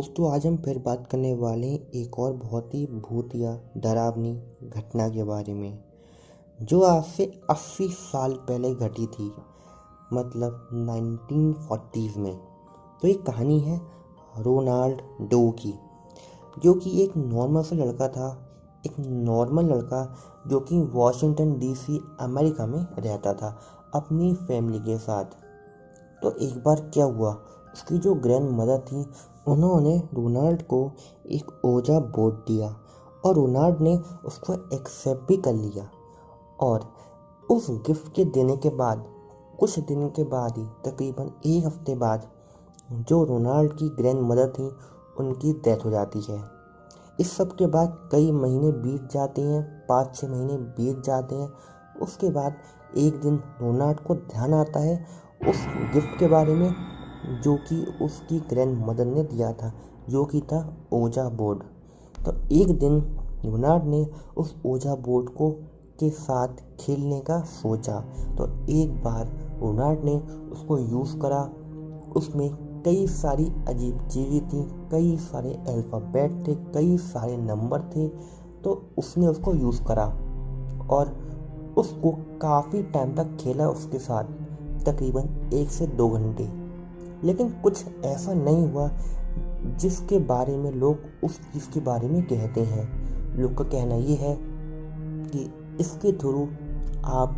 दोस्तों, आज हम फिर बात करने वाले हैं एक और बहुत ही भूत या डरावनी घटना के बारे में, जो आज से 80 साल पहले घटी थी। मतलब 1940s में। तो ये कहानी है रोनाल्ड डो की, जो कि एक नॉर्मल सा लड़का था। एक नॉर्मल लड़का जो कि वॉशिंगटन डीसी अमेरिका में रहता था अपनी फैमिली के साथ। तो एक बार क्या हुआ, उसकी जो ग्रैंड मदर थी उन्होंने रोनाल्ड को एक ओजा बोर्ड दिया और रोनाल्ड ने उसको एक्सेप्ट भी कर लिया। और उस गिफ्ट के देने के बाद कुछ दिन के बाद ही, तकरीबन एक हफ्ते बाद, जो रोनाल्ड की ग्रैंड मदर थी उनकी डेथ हो जाती है। इस सब के बाद कई महीने बीत जाते हैं, 5-6 महीने बीत जाते हैं। उसके बाद एक दिन रोनाल्ड को ध्यान आता है उस गिफ्ट के बारे में जो कि उसकी ग्रैंड मदर ने दिया था, जो कि था ओजा बोर्ड। तो एक दिन रोनाल्ड ने उस ओजा बोर्ड को के साथ खेलने का सोचा। तो एक बार रोनाल्ड ने उसको यूज़ करा। उसमें कई सारी अजीब चीज़ें थी, कई सारे अल्फ़ाबेट थे, कई सारे नंबर थे। तो उसने उसको यूज़ करा और उसको काफ़ी टाइम तक खेला उसके साथ, तकरीबन 1 से 2 घंटे। लेकिन कुछ ऐसा नहीं हुआ जिसके बारे में लोग उस चीज़ के बारे में कहते हैं। लोग का कहना ये है कि इसके थ्रू आप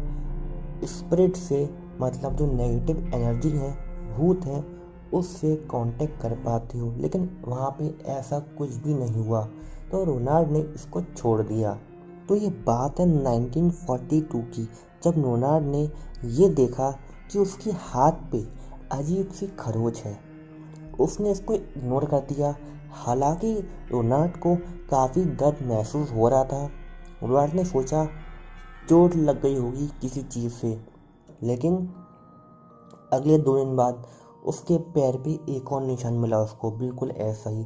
स्पिरिट से, मतलब जो नेगेटिव एनर्जी है, भूत है, उससे कांटेक्ट कर पाते हो। लेकिन वहाँ पे ऐसा कुछ भी नहीं हुआ। तो रोनाल्ड ने इसको छोड़ दिया। तो ये बात है 1942 की, जब रोनाल्ड ने ये देखा कि उसके हाथ पे अजीब सी खरोच है। उसने इसको इग्नोर कर दिया। हालांकि रोनाल्ड को काफ़ी दर्द महसूस हो रहा था। रोनाल्ड ने सोचा चोट लग गई होगी किसी चीज़ से। लेकिन अगले 2 दिन बाद उसके पैर पे एक और निशान मिला उसको, बिल्कुल ऐसा ही।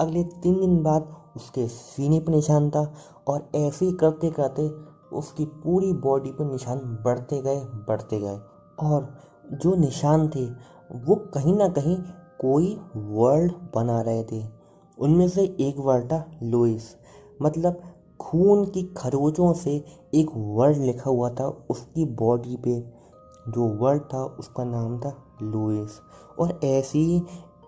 अगले 3 दिन बाद उसके सीने पर निशान था। और ऐसे ही करते करते उसकी पूरी बॉडी पर निशान बढ़ते गए। और जो निशान थे वो कहीं ना कहीं कोई वर्ड बना रहे थे। उनमें से एक वर्ड था लुइस। मतलब खून की खरोचों से एक वर्ड लिखा हुआ था उसकी बॉडी पे। जो वर्ड था उसका नाम था लुइस। और ऐसे ही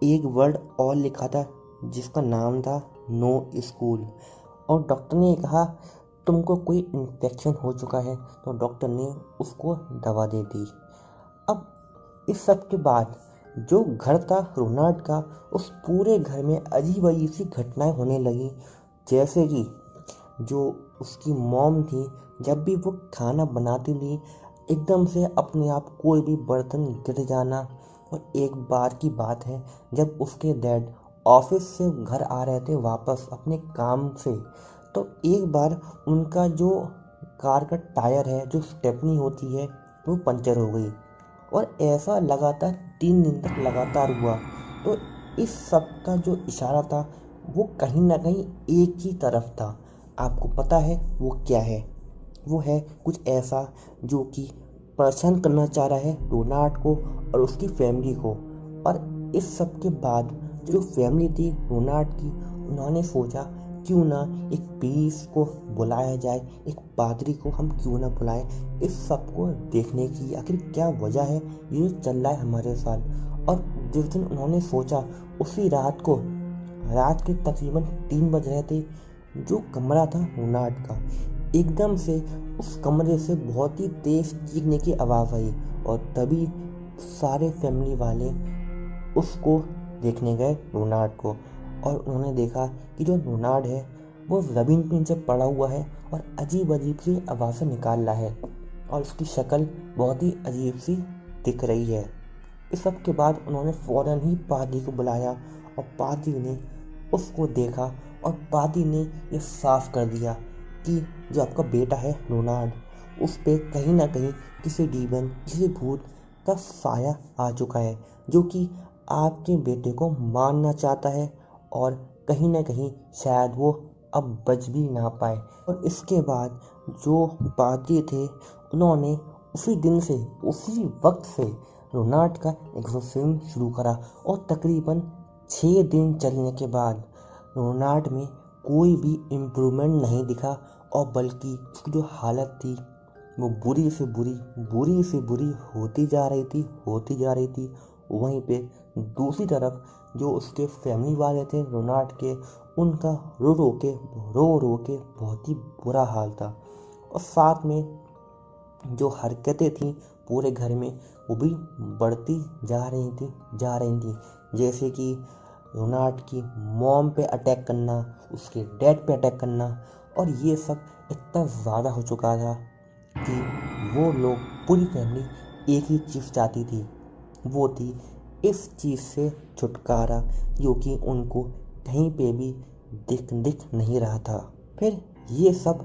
एक वर्ड और लिखा था जिसका नाम था नो स्कूल। और डॉक्टर ने कहा तुमको कोई इन्फेक्शन हो चुका है। तो डॉक्टर ने उसको दवा दे दी। अब इस सब के बाद जो घर था रोनाल्ड का, उस पूरे घर में अजीब अजीब सी घटनाएं होने लगी। जैसे कि जो उसकी मॉम थी, जब भी वो खाना बनाती थी एकदम से अपने आप कोई भी बर्तन गिर जाना। और एक बार की बात है जब उसके डैड ऑफिस से घर आ रहे थे वापस अपने काम से। तो एक बार उनका जो कार का टायर है, जो स्टेपनी होती है, वो पंचर हो गई। और ऐसा लगातार 3 दिन तक लगातार हुआ। तो इस सब का जो इशारा था वो कहीं ना कहीं एक ही तरफ था। आपको पता है वो क्या है? वो है कुछ ऐसा जो कि परेशान करना चाह रहा है रोनाल्ड को और उसकी फैमिली को। और इस सब के बाद जो फैमिली थी रोनाल्ड की, उन्होंने सोचा क्यों ना एक पीस को बुलाया जाए, एक पादरी को हम क्यों ना बुलाएं इस सब को देखने की आखिर क्या वजह है ये जो चल रहा है हमारे साथ। और जिस दिन उन्होंने सोचा उसी रात को, रात के तकरीबन 3 बज रहे थे, जो कमरा था रोनाल्ड का, एकदम से उस कमरे से बहुत ही तेज चीखने की आवाज़ आई। और तभी सारे फैमिली वाले उसको देखने गए रोनाल्ड को। और उन्होंने देखा कि जो रोनाल्ड है वो ज़मीन पे नीचे पड़ा हुआ है और अजीब अजीब सी आवाज़ें निकाल रहा है। और उसकी शक्ल बहुत ही अजीब सी दिख रही है। इस सब के बाद उन्होंने फ़ौरन ही पादरी को बुलाया और पादरी ने उसको देखा। और पादरी ने ये साफ कर दिया कि जो आपका बेटा है रोनाल्ड, उस पर कहीं ना कहीं किसी डीमन, किसी भूत का साया आ चुका है, जो कि आपके बेटे को मारना चाहता है। और कहीं ना कहीं शायद वो अब बच भी ना पाए। और इसके बाद जो पादरी थे उन्होंने उसी दिन से, उसी वक्त से रोनाल्ड का एक्सोर्सिज्म शुरू करा। और तकरीबन 6 दिन चलने के बाद रोनाल्ड में कोई भी इम्प्रूवमेंट नहीं दिखा, और बल्कि उसकी जो हालत थी वो बुरी से बुरी होती जा रही थी। वहीं पे दूसरी तरफ जो उसके फैमिली वाले थे रोनाल्ड के, उनका रो रो के बहुत ही बुरा हाल था। और साथ में जो हरकतें थी पूरे घर में वो भी बढ़ती जा रही थी। जैसे कि रोनाल्ड की मॉम पे अटैक करना, उसके डैड पे अटैक करना, और ये सब इतना ज़्यादा हो चुका था कि वो लोग पूरी फैमिली एक ही चीज़ चाहती थी, वो थी इस चीज़ से छुटकारा, जो कि उनको कहीं पे भी दिख नहीं रहा था। फिर ये सब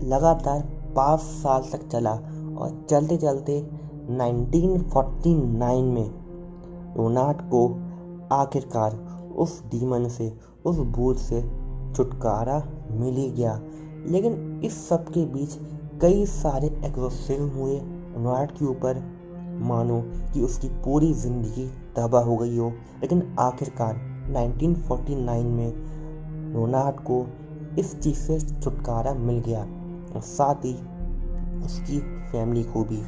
लगातार 5 साल तक चला, और चलते चलते 1949 में रोनाल्ड को आखिरकार उस डीमन से, उस भूत से छुटकारा मिल ही गया। लेकिन इस सब के बीच कई सारे एक्सोर्सिज्म हुए रोनाल्ड के ऊपर, मानो कि उसकी पूरी ज़िंदगी तबाह हो गई हो। लेकिन आखिरकार 1949 में रोनाल्ड को इस चीज़ से छुटकारा मिल गया, और साथ ही उसकी फैमिली को भी।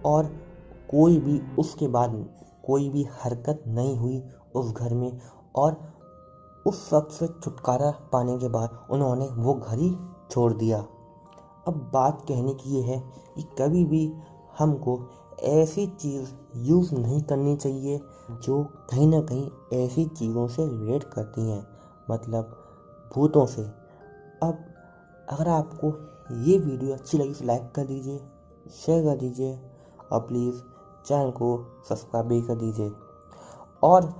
और कोई भी उसके बाद कोई भी हरकत नहीं हुई उस घर में, और उस सब से छुटकारा पाने के बाद उन्होंने वो घर ही छोड़ दिया। अब बात कहने की ये है कि कभी भी हमको ऐसी चीज़ यूज़ नहीं करनी चाहिए जो कहीं ना कहीं ऐसी चीज़ों से रिलेट करती हैं, मतलब भूतों से। अब अगर आपको ये वीडियो अच्छी लगी तो लाइक कर दीजिए, शेयर कर दीजिए, और प्लीज़ चैनल को सब्सक्राइब भी कर दीजिए। और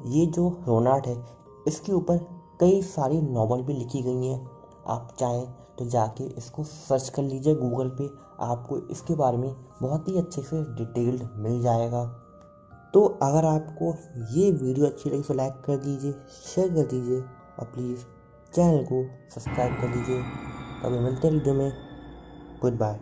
ये जो रोनाल्ड है, इसके ऊपर कई सारी नॉवल भी लिखी गई हैं। आप चाहें तो जाके इसको सर्च कर लीजिए गूगल पे, आपको इसके बारे में बहुत ही अच्छे से डिटेल्ड मिल जाएगा। तो अगर आपको ये वीडियो अच्छी लगी तो लाइक कर दीजिए, शेयर कर दीजिए, और प्लीज़ चैनल को सब्सक्राइब कर लीजिए। तो अभी मिलते हैं वीडियो में। Good bye.